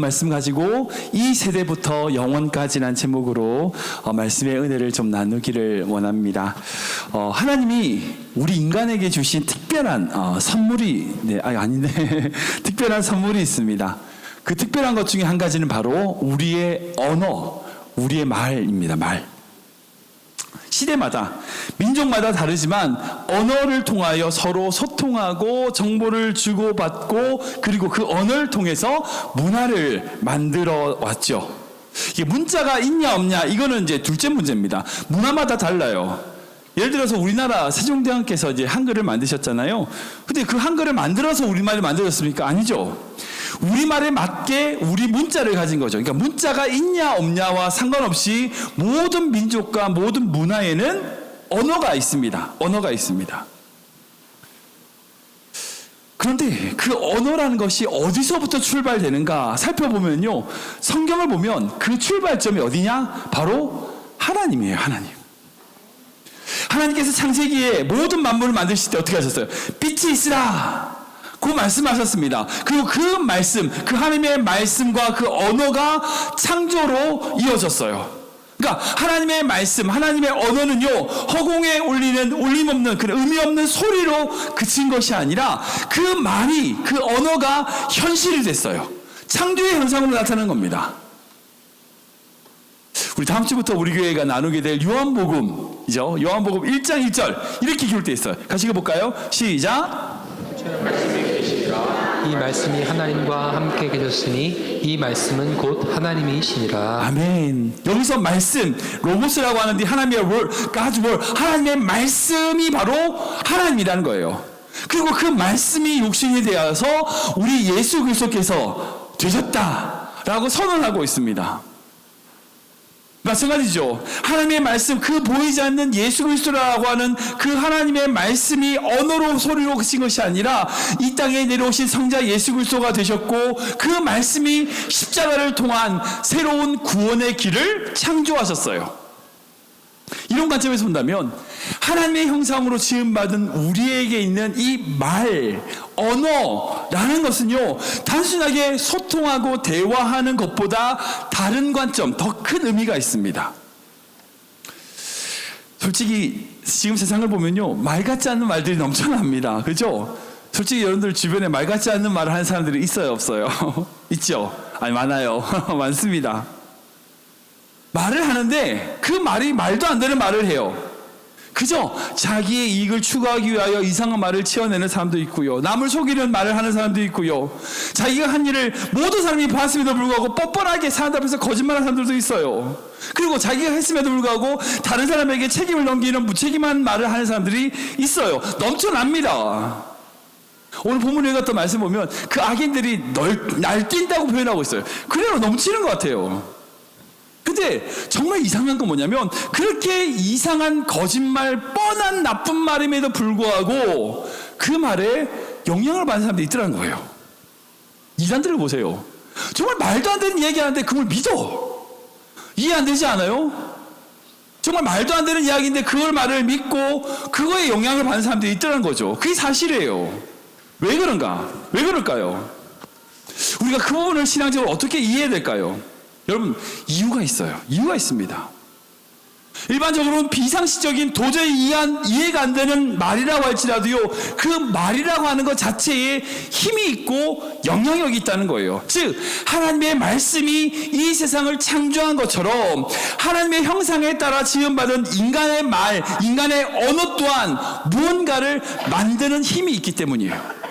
말씀 가지고 이 세대부터 영원까지란 제목으로 말씀의 은혜를 좀 나누기를 원합니다. 하나님이 우리 인간에게 주신 특별한 선물이 특별한 선물이 있습니다. 그 특별한 것 중에 한 가지는 바로 우리의 언어, 우리의 말입니다. 말. 시대마다, 민족마다 다르지만 언어를 통하여 서로 소통하고 정보를 주고받고 그리고 그 언어를 통해서 문화를 만들어 왔죠. 이게 문자가 있냐 없냐 이거는 이제 둘째 문제입니다. 문화마다 달라요. 예를 들어서 우리나라 세종대왕께서 이제 한글을 만드셨잖아요. 근데 그 한글을 만들어서 우리말을 만들었습니까? 아니죠. 우리말에 맞게 우리 문자를 가진 거죠. 그러니까 문자가 있냐 없냐와 상관없이 모든 민족과 모든 문화에는 언어가 있습니다. 언어가 있습니다. 그런데 그 언어라는 것이 어디서부터 출발되는가 살펴보면요, 성경을 보면 그 출발점이 어디냐? 바로 하나님이에요. 하나님께서 창세기에 모든 만물을 만드실 때 어떻게 하셨어요? 빛이 있으라 그 말씀하셨습니다. 그리고 그 말씀, 그 하나님의 말씀과 그 언어가 창조로 이어졌어요. 그러니까 하나님의 말씀, 하나님의 언어는요, 허공에 울리는 울림없는 그런 의미 없는 소리로 그친 것이 아니라 그 말이, 그 언어가 현실이 됐어요. 창조의 현상으로 나타나는 겁니다. 우리 다음 주부터 우리 교회가 나누게 될 요한복음이죠. 요한복음 1장 1절 이렇게 기록되어 있어요. 같이 읽어볼까요? 시작. 이 말씀이 하나님과 함께 계셨으니 이 말씀은 곧 하나님이시니라. 아멘. 여기서 말씀, 로고스라고 하는데 하나님의 word, God's word, 하나님의 말씀이 바로 하나님이라는 거예요. 그리고 그 말씀이 육신이 되어서 우리 예수 그리스도께서 되셨다라고 선언하고 있습니다. 마찬가지죠. 하나님의 말씀, 그 보이지 않는 예수 그리스도라고 하는 그 하나님의 말씀이 언어로 소리로 그친 것이 아니라 이 땅에 내려오신 성자 예수 그리스도가 되셨고 그 말씀이 십자가를 통한 새로운 구원의 길을 창조하셨어요. 이런 관점에서 본다면 하나님의 형상으로 지음받은 우리에게 있는 이 말, 언어라는 것은요, 단순하게 소통하고 대화하는 것보다 다른 관점, 더 큰 의미가 있습니다. 솔직히 지금 세상을 보면요, 말 같지 않는 말들이 넘쳐납니다. 그죠? 솔직히 여러분들 주변에 말 같지 않는 말을 하는 사람들이 있어요, 없어요? 있죠? 아니, 많아요. 많습니다. 말을 하는데 그 말이 말도 안 되는 말을 해요. 그죠? 자기의 이익을 추구하기 위하여 이상한 말을 치어내는 사람도 있고요, 남을 속이는 말을 하는 사람도 있고요, 자기가 한 일을 모든 사람이 봤음에도 불구하고 뻔뻔하게 사람들 앞에서 거짓말하는 사람들도 있어요. 그리고 자기가 했음에도 불구하고 다른 사람에게 책임을 넘기는 무책임한 말을 하는 사람들이 있어요. 넘쳐납니다. 오늘 본문에 읽었던 말씀 보면 그 악인들이 날뛴다고 표현하고 있어요. 그래요, 넘치는 것 같아요. 근데 정말 이상한 건 뭐냐면 그렇게 이상한 거짓말, 뻔한 나쁜 말임에도 불구하고 그 말에 영향을 받는 사람들이 있더라는 거예요. 이단들을 보세요. 정말 말도 안 되는 이야기 하는데 그걸 믿어. 이해 안 되지 않아요? 정말 말도 안 되는 이야기인데 그걸 말을 믿고 그거에 영향을 받는 사람들이 있더라는 거죠. 그게 사실이에요. 왜 그런가? 왜 그럴까요? 우리가 그 부분을 신앙적으로 어떻게 이해해야 될까요? 여러분, 이유가 있어요. 이유가 있습니다. 일반적으로는 비상식적인 도저히 이해가 안 되는 말이라고 할지라도요, 그 말이라고 하는 것 자체에 힘이 있고 영향력이 있다는 거예요. 즉 하나님의 말씀이 이 세상을 창조한 것처럼 하나님의 형상에 따라 지음받은 인간의 말, 인간의 언어 또한 무언가를 만드는 힘이 있기 때문이에요.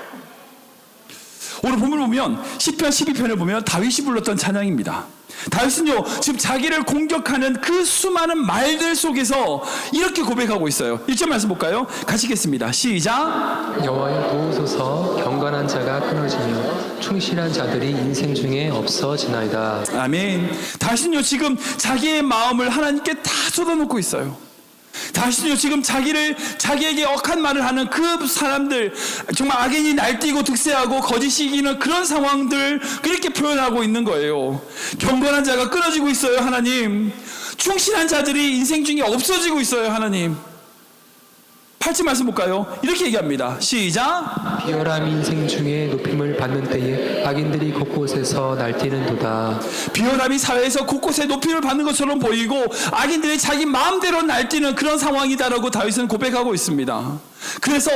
오늘 본문을 보면 시편 12편을 보면 다윗이 불렀던 찬양입니다. 다윗은요, 지금 자기를 공격하는 그 수많은 말들 속에서 이렇게 고백하고 있어요. 1절 말씀 볼까요? 같이 읽겠습니다. 시작. 여호와여 도우소서. 경건한 자가 끊어지며 충실한 자들이 인생 중에 없어지나이다. 아멘. 다윗은요, 지금 자기의 마음을 하나님께 다 쏟아놓고 있어요. 다윗은요, 지금 자기에게 억한 말을 하는 그 사람들, 정말 악인이 날뛰고 득세하고 거짓이 이기는 그런 상황들, 그렇게 표현하고 있는 거예요. 경건한 자가 끊어지고 있어요, 하나님. 충실한 자들이 인생 중에 없어지고 있어요, 하나님. 8절 말씀 볼까요? 이렇게 얘기합니다. 시작. 비열함 인생 중에 높임을 받는 때에 악인들이 곳곳에서 날뛰는도다. 비열함이 사회에서 곳곳에 높임을 받는 것처럼 보이고 악인들이 자기 마음대로 날뛰는 그런 상황이다라고 다윗은 고백하고 있습니다. 그래서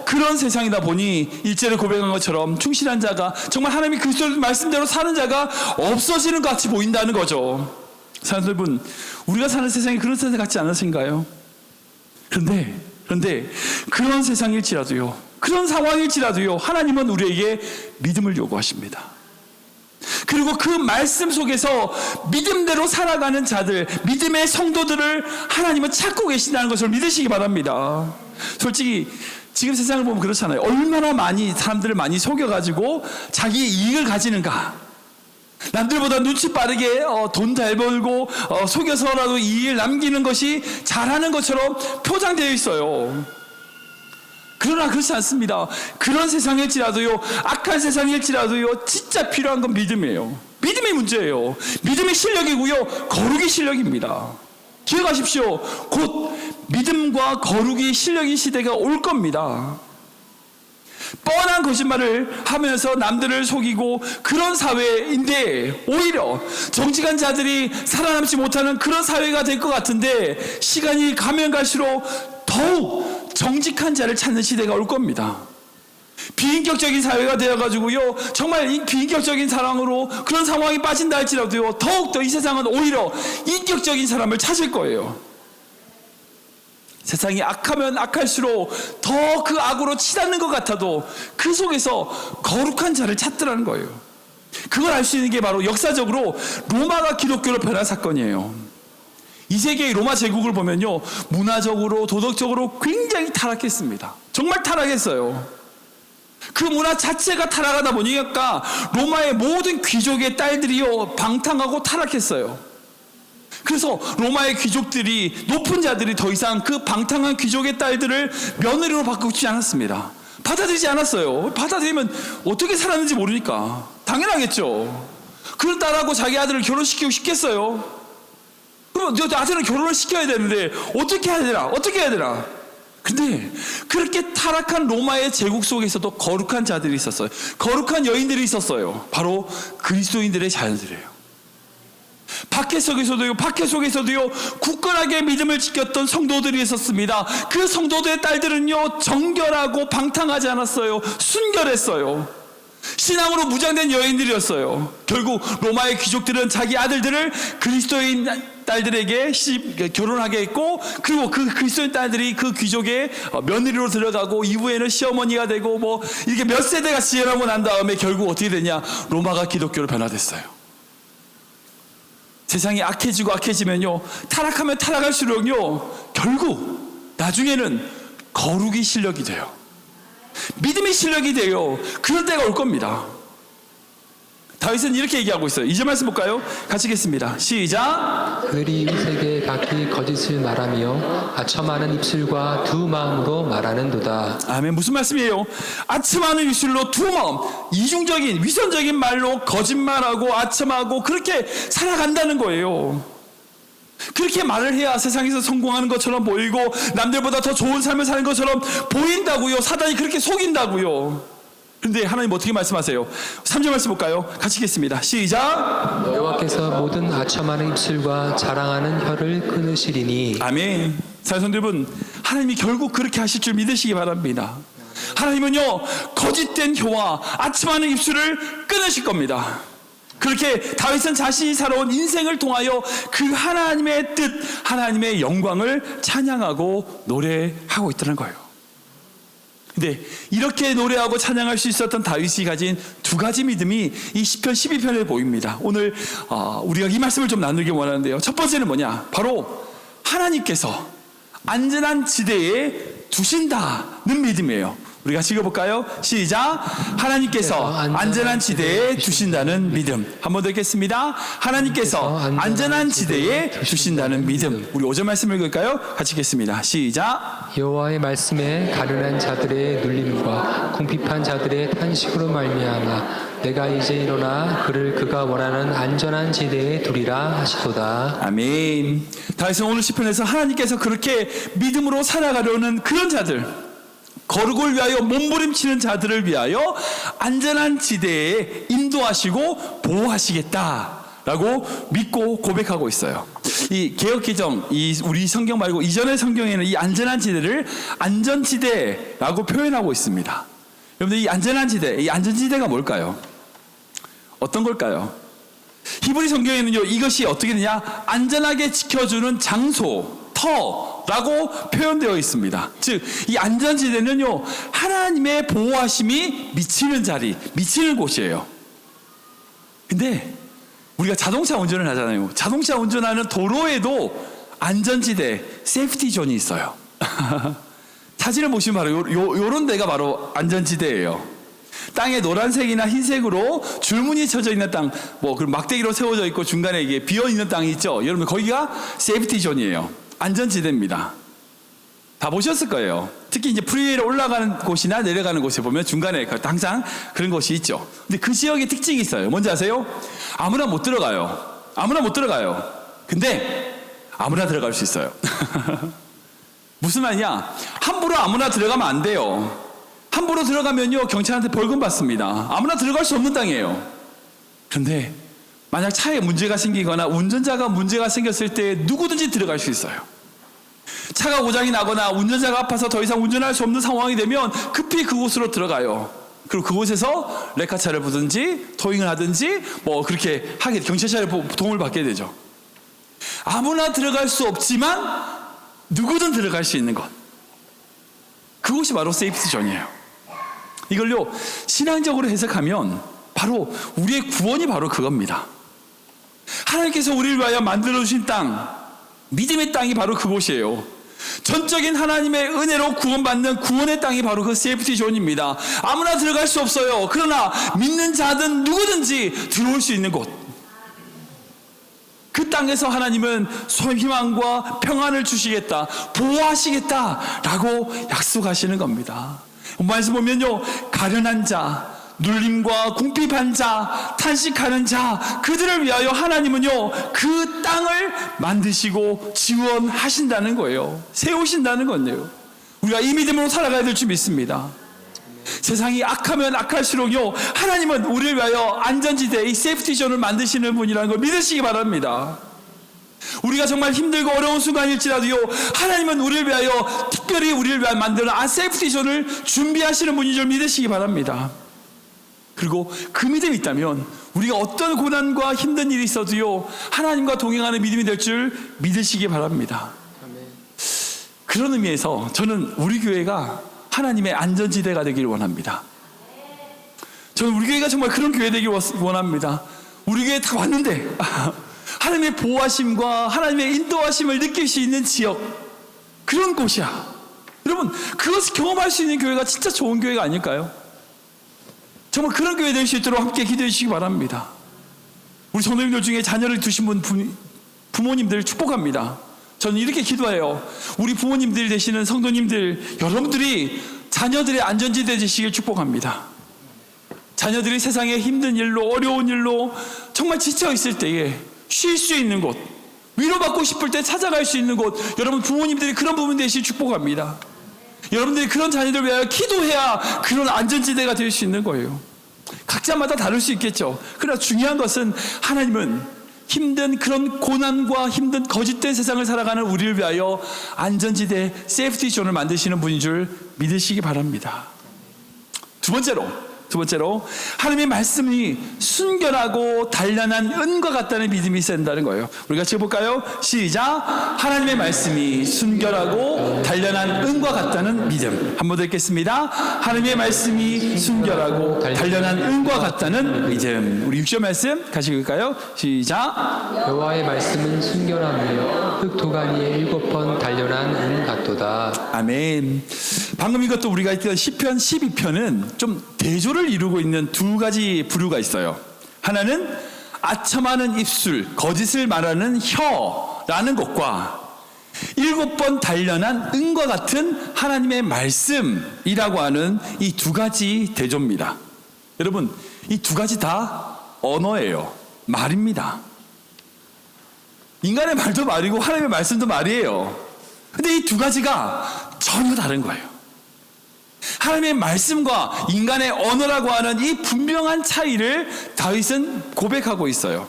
그런 세상이다 보니 일제를 고백한 것처럼 충실한 자가, 정말 하나님이 그리스도 말씀대로 사는 자가 없어지는 것 같이 보인다는 거죠. 사랑하는 여러분, 우리가 사는 세상이 그런 세상 같지 않으신가요? 그런데 그런 세상일지라도요, 그런 상황일지라도요, 하나님은 우리에게 믿음을 요구하십니다. 그리고 그 말씀 속에서 믿음대로 살아가는 자들, 믿음의 성도들을 하나님은 찾고 계신다는 것을 믿으시기 바랍니다. 솔직히 지금 세상을 보면 그렇잖아요. 얼마나 많이 사람들을 많이 속여가지고 자기의 이익을 가지는가. 남들보다 눈치 빠르게 돈 잘 벌고 속여서라도 이익을 남기는 것이 잘하는 것처럼 포장되어 있어요. 그러나 그렇지 않습니다. 그런 세상일지라도요, 악한 세상일지라도요, 진짜 필요한 건 믿음이에요. 믿음이 문제예요. 믿음이 실력이고요, 거룩이 실력입니다. 기억하십시오. 곧 믿음과 거룩이 실력인 시대가 올 겁니다. 뻔한 거짓말을 하면서 남들을 속이고 그런 사회인데, 오히려 정직한 자들이 살아남지 못하는 그런 사회가 될 것 같은데, 시간이 가면 갈수록 더욱 정직한 자를 찾는 시대가 올 겁니다. 비인격적인 사회가 되어가지고요, 정말 비인격적인 사랑으로 그런 상황이 빠진다 할지라도요, 더욱더 이 세상은 오히려 인격적인 사람을 찾을 거예요. 세상이 악하면 악할수록 더 그 악으로 치닫는 것 같아도 그 속에서 거룩한 자를 찾더라는 거예요. 그걸 알 수 있는 게 바로 역사적으로 로마가 기독교로 변한 사건이에요. 이 세계의 로마 제국을 보면요, 문화적으로 도덕적으로 굉장히 타락했습니다. 정말 타락했어요. 그 문화 자체가 타락하다 보니까 로마의 모든 귀족의 딸들이요, 방탕하고 타락했어요. 그래서 로마의 귀족들이, 높은 자들이 더 이상 그 방탕한 귀족의 딸들을 며느리로 바꾸지 않았습니다. 받아들이지 않았어요. 받아들이면 어떻게 살았는지 모르니까 당연하겠죠. 그런 딸하고 자기 아들을 결혼시키고 싶겠어요? 그럼 너 아들은 결혼을 시켜야 되는데 어떻게 해야 되나? 어떻게 해야 되나? 근데 그렇게 타락한 로마의 제국 속에서도 거룩한 자들이 있었어요. 거룩한 여인들이 있었어요. 바로 그리스도인들의 자녀들이에요. 박해 속에서도요, 굳건하게 믿음을 지켰던 성도들이 있었습니다. 그 성도들의 딸들은요, 정결하고 방탕하지 않았어요. 순결했어요. 신앙으로 무장된 여인들이었어요. 결국 로마의 귀족들은 자기 아들들을 그리스도인 딸들에게 결혼하게 했고, 그리고 그 그리스도인 딸들이 그 귀족의 며느리로 들어가고, 이후에는 시어머니가 되고, 뭐 이렇게 몇 세대가 지어나고 난 다음에 결국 어떻게 되냐, 로마가 기독교로 변화됐어요. 세상이 악해지면요, 타락하면 타락할수록요, 결국 나중에는 거룩이 실력이 돼요. 믿음이 실력이 돼요. 그럴 때가 올 겁니다. 다윗은 이렇게 얘기하고 있어요. 2절 말씀 볼까요? 같이 읽겠습니다. 시작. 그들이 이웃에게 각기 거짓을 말하며 아첨하는 입술과 두 마음으로 말하는도다. 아멘. 무슨 말씀이에요? 아첨하는 입술로 두 마음, 이중적인 위선적인 말로 거짓말하고 아첨하고 그렇게 살아간다는 거예요. 그렇게 말을 해야 세상에서 성공하는 것처럼 보이고 남들보다 더 좋은 삶을 사는 것처럼 보인다고요. 사단이 그렇게 속인다고요. 그런데 하나님 어떻게 말씀하세요? 3절 말씀 볼까요? 같이 읽겠습니다. 시작. 여호와께서 모든 아첨하는 입술과 자랑하는 혀를 끊으시리니. 아멘. 사랑하는 여러분, 하나님이 결국 그렇게 하실 줄 믿으시기 바랍니다. 하나님은요, 거짓된 혀와 아첨하는 입술을 끊으실 겁니다. 그렇게 다윗은 자신이 살아온 인생을 통하여 그 하나님의 뜻, 하나님의 영광을 찬양하고 노래하고 있다는 거예요. 근데 이렇게 노래하고 찬양할 수 있었던 다윗이 가진 두 가지 믿음이 이 시편 12편에 보입니다. 오늘 우리가 이 말씀을 좀 나누기 원하는데요. 첫 번째는 뭐냐? 바로 하나님께서 안전한 지대에 두신다는 믿음이에요. 우리 같이 읽어볼까요? 시작. 하나님께서 안전한 지대에 두신다는 믿음. 한 번 더 읽겠습니다. 하나님께서 안전한 지대에 두신다는 믿음. 우리 5절 말씀 읽을까요? 같이 읽겠습니다. 시작. 여호와의 말씀에 가련한 자들의 눌림과 궁핍한 자들의 탄식으로 말미암아 내가 이제 일어나 그를 그가 원하는 안전한 지대에 두리라 하시도다. 아멘. 다윗은 오늘 시편에서 하나님께서 그렇게 믿음으로 살아가려는 그런 자들, 거룩을 위하여 몸부림치는 자들을 위하여 안전한 지대에 인도하시고 보호하시겠다라고 믿고 고백하고 있어요. 이 개역개정, 우리 성경 말고 이전의 성경에는 이 안전한 지대를 안전지대라고 표현하고 있습니다. 여러분들 이 안전한 지대, 이 안전지대가 뭘까요? 어떤 걸까요? 히브리 성경에는요, 이것이 어떻게 되냐? 안전하게 지켜주는 장소, 터라고 표현되어 있습니다. 즉, 이 안전지대는요, 하나님의 보호하심이 미치는 자리, 미치는 곳이에요. 근데 우리가 자동차 운전을 하잖아요. 자동차 운전하는 도로에도 안전지대, 세이프티 존이 있어요. 사진을 보시면 바로 요런 데가 바로 안전지대예요. 땅에 노란색이나 흰색으로 줄무늬 쳐져 있는 땅, 그리고 막대기로 세워져 있고 중간에 이게 비어 있는 땅이 있죠. 여러분 거기가 세이프티 존이에요. 안전지대입니다. 다 보셨을 거예요. 특히 이제 프리웨이로 올라가는 곳이나 내려가는 곳에 보면 중간에 항상 그런 곳이 있죠. 근데 그 지역의 특징이 있어요. 뭔지 아세요? 아무나 못 들어가요. 아무나 못 들어가요. 근데 아무나 들어갈 수 있어요. 무슨 말이냐? 함부로 아무나 들어가면 안 돼요. 함부로 들어가면요, 경찰한테 벌금 받습니다. 아무나 들어갈 수 없는 땅이에요. 그런데 만약 차에 문제가 생기거나 운전자가 문제가 생겼을 때 누구든지 들어갈 수 있어요. 차가 고장이 나거나 운전자가 아파서 더 이상 운전할 수 없는 상황이 되면 급히 그곳으로 들어가요. 그리고 그곳에서 레카차를 부든지 토잉을 하든지 그렇게 하게 경찰차의 도움을 받게 되죠. 아무나 들어갈 수 없지만 누구든 들어갈 수 있는 것, 그곳이 바로 세이프티 존이에요. 이걸요, 신앙적으로 해석하면 바로 우리의 구원이 바로 그겁니다. 하나님께서 우리를 위하여 만들어주신 땅, 믿음의 땅이 바로 그곳이에요. 전적인 하나님의 은혜로 구원받는 구원의 땅이 바로 그 세이프티 존입니다. 아무나 들어갈 수 없어요. 그러나 믿는 자든 누구든지 들어올 수 있는 곳, 그 땅에서 하나님은 희망과 평안을 주시겠다, 보호하시겠다라고 약속하시는 겁니다. 말씀 보면요, 가련한 자, 눌림과 궁핍한 자, 탄식하는 자, 그들을 위하여 하나님은요, 그 땅을 만드시고 지원하신다는 거예요. 세우신다는 건데요. 우리가 이 믿음으로 살아가야 될 줄 믿습니다. 세상이 악하면 악할수록요, 하나님은 우리를 위하여 안전지대, 이 세이프티존을 만드시는 분이라는 걸 믿으시기 바랍니다. 우리가 정말 힘들고 어려운 순간일지라도요, 하나님은 우리를 위하여 특별히 우리를 위하여 만드는 세이프티존을 준비하시는 분인 줄 믿으시기 바랍니다. 그리고 그 믿음이 있다면 우리가 어떤 고난과 힘든 일이 있어도요, 하나님과 동행하는 믿음이 될 줄 믿으시기 바랍니다. 그런 의미에서 저는 우리 교회가 하나님의 안전지대가 되기를 원합니다. 저는 우리 교회가 정말 그런 교회 되기를 원합니다. 우리 교회에 다 왔는데 하나님의 보호하심과 하나님의 인도하심을 느낄 수 있는 지역, 그런 곳이야. 여러분, 그것을 경험할 수 있는 교회가 진짜 좋은 교회가 아닐까요? 정말 그런 교회 될 수 있도록 함께 기도해 주시기 바랍니다. 우리 성도님들 중에 자녀를 두신 부모님들 축복합니다. 저는 이렇게 기도해요. 우리 부모님들 되시는 성도님들, 여러분들이 자녀들의 안전지대 되시길 축복합니다. 자녀들이 세상의 힘든 일로, 어려운 일로 정말 지쳐 있을 때에 쉴 수 있는 곳, 위로받고 싶을 때 찾아갈 수 있는 곳, 여러분 부모님들이 그런 부분 되시길 축복합니다. 여러분들이 그런 자녀들 위하여 기도해야 그런 안전지대가 될 수 있는 거예요. 각자마다 다를 수 있겠죠. 그러나 중요한 것은 하나님은 힘든 그런 고난과 힘든 거짓된 세상을 살아가는 우리를 위하여 안전지대, 세이프티 존을 만드시는 분인 줄 믿으시기 바랍니다. 두 번째로 하나님의 말씀이 순결하고 단련한 은과 같다는 믿음이 있어야 된다는 거예요. 우리 같이 해볼까요? 시작. 하나님의 말씀이 순결하고 단련한 은과 같다는 믿음. 한 번 더 읽겠습니다. 하나님의 말씀이 순결하고 단련한 은과 같다는 믿음. 우리 6절 말씀 같이 읽을까요? 시작. 여호와의 말씀은 순결하며 흙도가니에 7번 단련한 은 같도다. 아멘. 방금 이것도 우리가 읽던 시편 12편은 좀 대조를 이루고 있는 두 가지 부류가 있어요. 하나는 아첨하는 입술, 거짓을 말하는 혀라는 것과 7번 단련한 은과 같은 하나님의 말씀이라고 하는 이 두 가지 대조입니다. 여러분, 이 두 가지 다 언어예요. 말입니다. 인간의 말도 말이고 하나님의 말씀도 말이에요. 근데 이 두 가지가 전혀 다른 거예요. 하나님의 말씀과 인간의 언어라고 하는 이 분명한 차이를 다윗은 고백하고 있어요.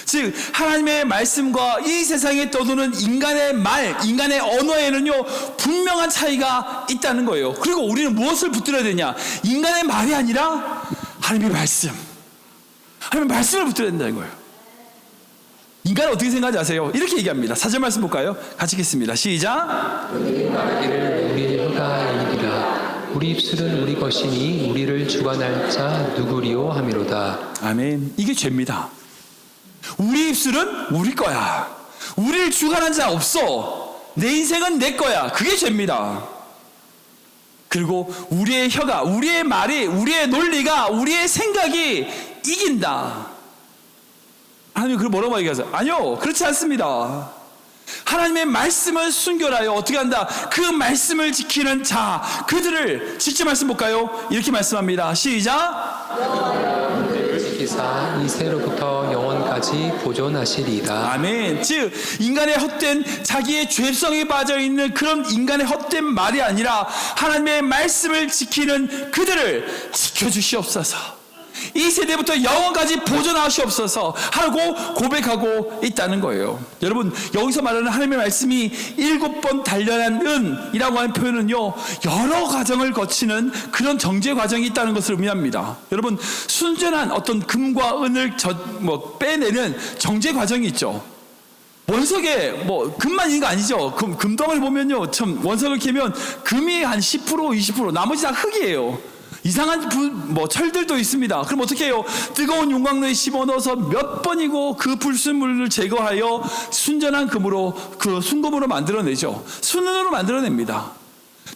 즉 하나님의 말씀과 이 세상에 떠도는 인간의 말, 인간의 언어에는요 분명한 차이가 있다는 거예요. 그리고 우리는 무엇을 붙들어야 되냐? 인간의 말이 아니라 하나님의 말씀, 하나님의 말씀을 붙들어야 된다는 거예요. 인간은 어떻게 생각하지 아세요? 이렇게 얘기합니다. 4절 말씀 볼까요? 같이 읽겠습니다. 시작. 말하기를 우리 혀가 이니라 우리 입술은 우리 것이니 우리를 주관할 자 누구리요 하미로다. 아멘. 이게 죄입니다. 우리 입술은 우리 거야. 우리를 주관한 자 없어. 내 인생은 내 거야. 그게 죄입니다. 그리고 우리의 혀가, 우리의 말이, 우리의 논리가, 우리의 생각이 이긴다. 하나님 그걸 뭐라고 얘기하세요? 아니요, 그렇지 않습니다. 하나님의 말씀을 순결하여 어떻게 한다? 그 말씀을 지키는 자, 그들을 직접 말씀 볼까요? 이렇게 말씀합니다. 시작. 지키사 이세로부터 영원까지 보존하시리이다. 아멘. 즉 인간의 헛된 자기의 죄성에 빠져 있는 그런 인간의 헛된 말이 아니라 하나님의 말씀을 지키는 그들을 지켜주시옵소서. 이 세대부터 영원까지 보존하시옵소서 하고 고백하고 있다는 거예요. 여러분 여기서 말하는 하나님의 말씀이 7번 단련한 은이라고 하는 표현은요 여러 과정을 거치는 그런 정제 과정이 있다는 것을 의미합니다. 여러분 순전한 어떤 금과 은을 빼내는 정제 과정이 있죠. 원석에 금만 있는 거 아니죠. 금덩을 보면요 참 원석을 캐면 금이 한 10% 20% 나머지 다 흙이에요. 이상한 철들도 있습니다. 그럼 어떻게 해요? 뜨거운 용광로에 집어넣어서 몇 번이고 그 불순물을 제거하여 순전한 금으로 그 순금으로 만들어내죠. 순은으로 만들어냅니다.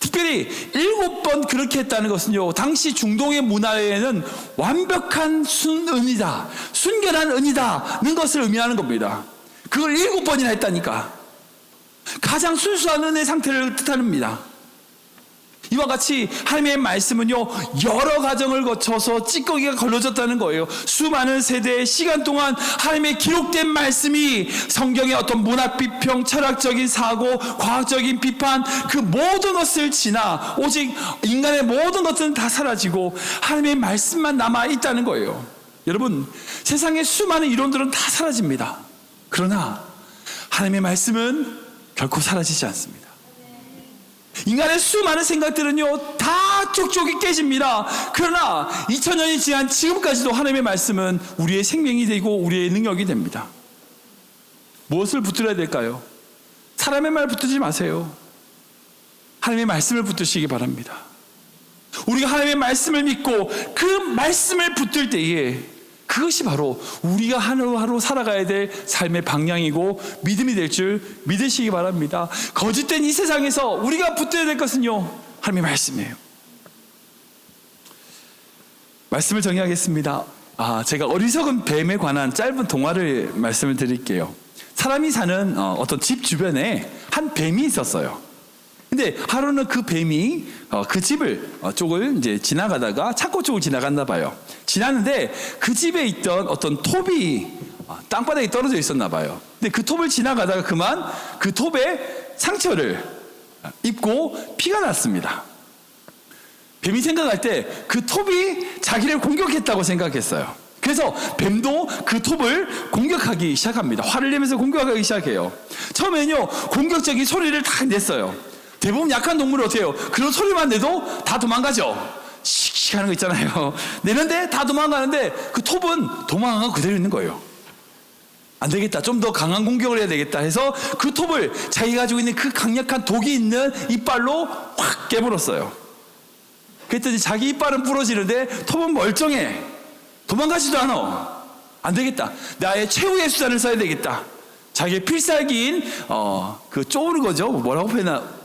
특별히 7번 그렇게 했다는 것은요 당시 중동의 문화에는 완벽한 순은이다, 순결한 은이다는 것을 의미하는 겁니다. 그걸 7번이나 했다니까. 가장 순수한 은의 상태를 뜻합니다. 이와 같이 하나님의 말씀은요 여러 과정을 거쳐서 찌꺼기가 걸러졌다는 거예요. 수많은 세대의 시간 동안 하나님의 기록된 말씀이 성경의 어떤 문학 비평, 철학적인 사고, 과학적인 비판 그 모든 것을 지나 오직 인간의 모든 것들은 다 사라지고 하나님의 말씀만 남아있다는 거예요. 여러분 세상의 수많은 이론들은 다 사라집니다. 그러나 하나님의 말씀은 결코 사라지지 않습니다. 인간의 수많은 생각들은요 다 쪽쪽이 깨집니다. 그러나 2000년이 지난 지금까지도 하나님의 말씀은 우리의 생명이 되고 우리의 능력이 됩니다. 무엇을 붙들어야 될까요? 사람의 말 붙들지 마세요. 하나님의 말씀을 붙드시기 바랍니다. 우리가 하나님의 말씀을 믿고 그 말씀을 붙들 때에 그것이 바로 우리가 하루하루 살아가야 될 삶의 방향이고 믿음이 될 줄 믿으시기 바랍니다. 거짓된 이 세상에서 우리가 붙들어야 될 것은요 하나님의 말씀이에요. 말씀을 정리하겠습니다. 제가 어리석은 뱀에 관한 짧은 동화를 말씀을 드릴게요. 사람이 사는 어떤 집 주변에 한 뱀이 있었어요. 근데 하루는 그 뱀이 그 집을 쪽을 이제 지나가다가 창고 쪽을 지나갔나 봐요. 지나는데 그 집에 있던 어떤 톱이 땅바닥에 떨어져 있었나 봐요. 근데 그 톱을 지나가다가 그만 그 톱에 상처를 입고 피가 났습니다. 뱀이 생각할 때 그 톱이 자기를 공격했다고 생각했어요. 그래서 뱀도 그 톱을 공격하기 시작합니다. 화를 내면서 공격하기 시작해요. 처음에는요 공격적인 소리를 다 냈어요. 대부분 약한 동물은 어떻게 해요? 그런 소리만 내도 다 도망가죠. 씩씩 하는 거 있잖아요. 내는데 다 도망가는데 그 톱은 도망가고 그대로 있는 거예요. 안 되겠다, 좀 더 강한 공격을 해야 되겠다 해서 그 톱을 자기가 가지고 있는 그 강력한 독이 있는 이빨로 확 깨물었어요. 그랬더니 자기 이빨은 부러지는데 톱은 멀쩡해. 도망가지도 않아. 안 되겠다, 나의 최후의 수단을 써야 되겠다. 자기의 필살기인 그 쪼는 거죠. 뭐라고 표현하나,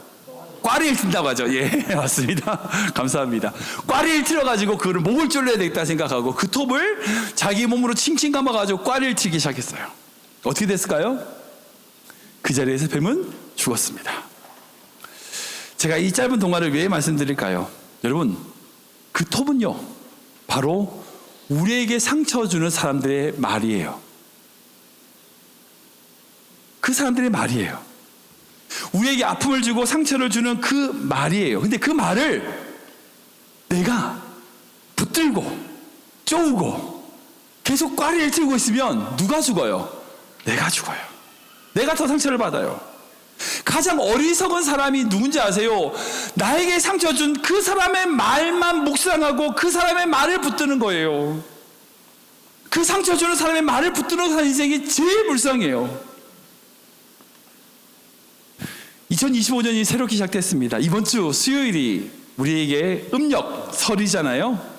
꽈리를 튼다고 하죠. 예, 맞습니다. 감사합니다. 꽈리를 틀어가지고 그를 목을 졸라야 되겠다 생각하고 그 톱을 자기 몸으로 칭칭 감아가지고 꽈리를 틀기 시작했어요. 어떻게 됐을까요? 그 자리에서 뱀은 죽었습니다. 제가 이 짧은 동화를 왜 말씀드릴까요? 여러분 그 톱은요 바로 우리에게 상처 주는 사람들의 말이에요. 그 사람들의 말이에요. 우리에게 아픔을 주고 상처를 주는 그 말이에요. 근데 그 말을 내가 붙들고 쪼우고 계속 꽈리를 틀고 있으면 누가 죽어요? 내가 죽어요. 내가 더 상처를 받아요. 가장 어리석은 사람이 누군지 아세요? 나에게 상처 준 그 사람의 말만 묵상하고 그 사람의 말을 붙드는 거예요. 그 상처 주는 사람의 말을 붙드는 사람 인생이 제일 불쌍해요. 2025년이 새롭게 시작됐습니다. 이번 주 수요일이 우리에게 음력설이잖아요.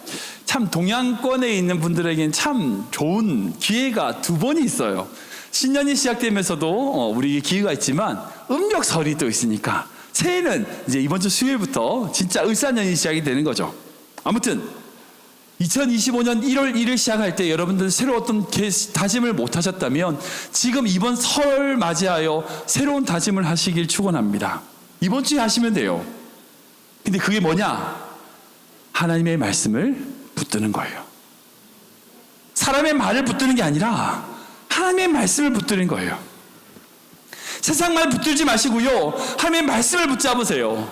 참 동양권에 있는 분들에겐 참 좋은 기회가 두 번이 있어요. 신년이 시작되면서도 우리 기회가 있지만 음력설이 또 있으니까 새해는 이제 이번 주 수요일부터 진짜 을사년이 시작이 되는 거죠. 아무튼 2025년 1월 1일 시작할 때 여러분들 새로 어떤 다짐을 못 하셨다면 지금 이번 설 맞이하여 새로운 다짐을 하시길 축원합니다. 이번 주에 하시면 돼요. 근데 그게 뭐냐? 하나님의 말씀을 붙드는 거예요. 사람의 말을 붙드는 게 아니라 하나님의 말씀을 붙드는 거예요. 세상 말 붙들지 마시고요, 하나님의 말씀을 붙잡으세요.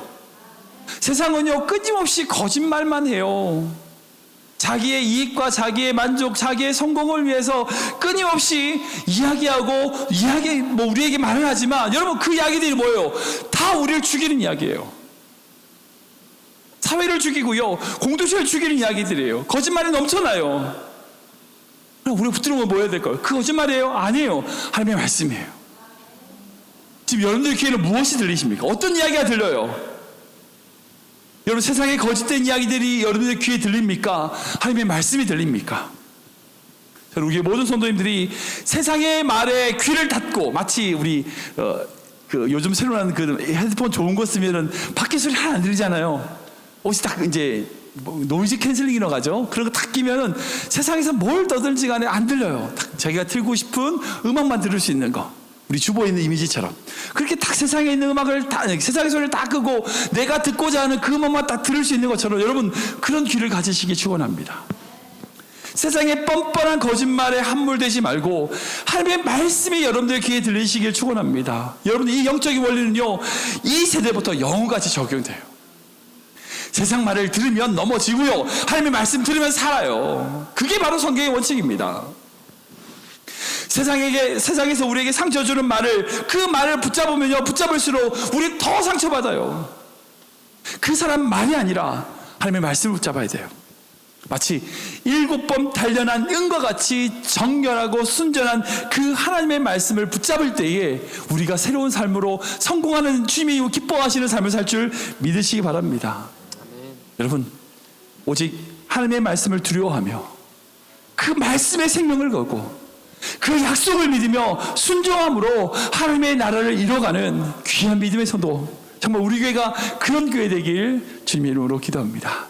세상은요 끊임없이 거짓말만 해요. 자기의 이익과 자기의 만족, 자기의 성공을 위해서 끊임없이 이야기하고 우리에게 말을 하지만 여러분 그 이야기들이 뭐예요? 다 우리를 죽이는 이야기예요. 사회를 죽이고요, 공동체를 죽이는 이야기들이에요. 거짓말이 넘쳐나요. 그럼 우리가 붙드는 건 뭐 해야 될까요? 그 거짓말이에요? 아니에요. 하나님의 말씀이에요. 지금 여러분들 귀에는 무엇이 들리십니까? 어떤 이야기가 들려요? 여러분 세상에 거짓된 이야기들이 여러분들 귀에 들립니까? 하나님의 말씀이 들립니까? 우리 모든 성도님들이 세상의 말에 귀를 닫고 마치 우리 요즘 새로 나는 그 헤드폰 좋은 거 쓰면은 밖에 소리 하나 안 들리잖아요. 옷이 딱 이제 노이즈 캔슬링이라고 하죠. 그런 거 딱 끼면은 세상에서 뭘 떠들지 간에 안 들려요. 딱 자기가 틀고 싶은 음악만 들을 수 있는 거. 우리 주보에 있는 이미지처럼 그렇게 딱 세상에 있는 음악을 다, 세상의 소리를 딱 끄고 내가 듣고자 하는 그 음악만 딱 들을 수 있는 것처럼 여러분 그런 귀를 가지시기 축원합니다. 세상의 뻔뻔한 거짓말에 함몰되지 말고 하나님의 말씀이 여러분들의 귀에 들리시길 축원합니다. 여러분 이 영적인 원리는요 이 세대부터 영혼같이 적용돼요. 세상 말을 들으면 넘어지고요, 하나님의 말씀 들으면 살아요. 그게 바로 성경의 원칙입니다. 세상에서 우리에게 상처 주는 말을, 그 말을 붙잡으면요, 붙잡을수록 우리 더 상처받아요. 그 사람 말이 아니라 하나님의 말씀을 붙잡아야 돼요. 마치 7번 단련한 은과 같이 정결하고 순전한 그 하나님의 말씀을 붙잡을 때에 우리가 새로운 삶으로 성공하는, 주님이 기뻐하시는 삶을 살 줄 믿으시기 바랍니다. 아멘. 여러분 오직 하나님의 말씀을 두려워하며 그 말씀의 생명을 걸고 그 약속을 믿으며 순종함으로 하나님의 나라를 이뤄가는 귀한 믿음의 성도, 정말 우리 교회가 그런 교회 되길 주님의 이름으로 기도합니다.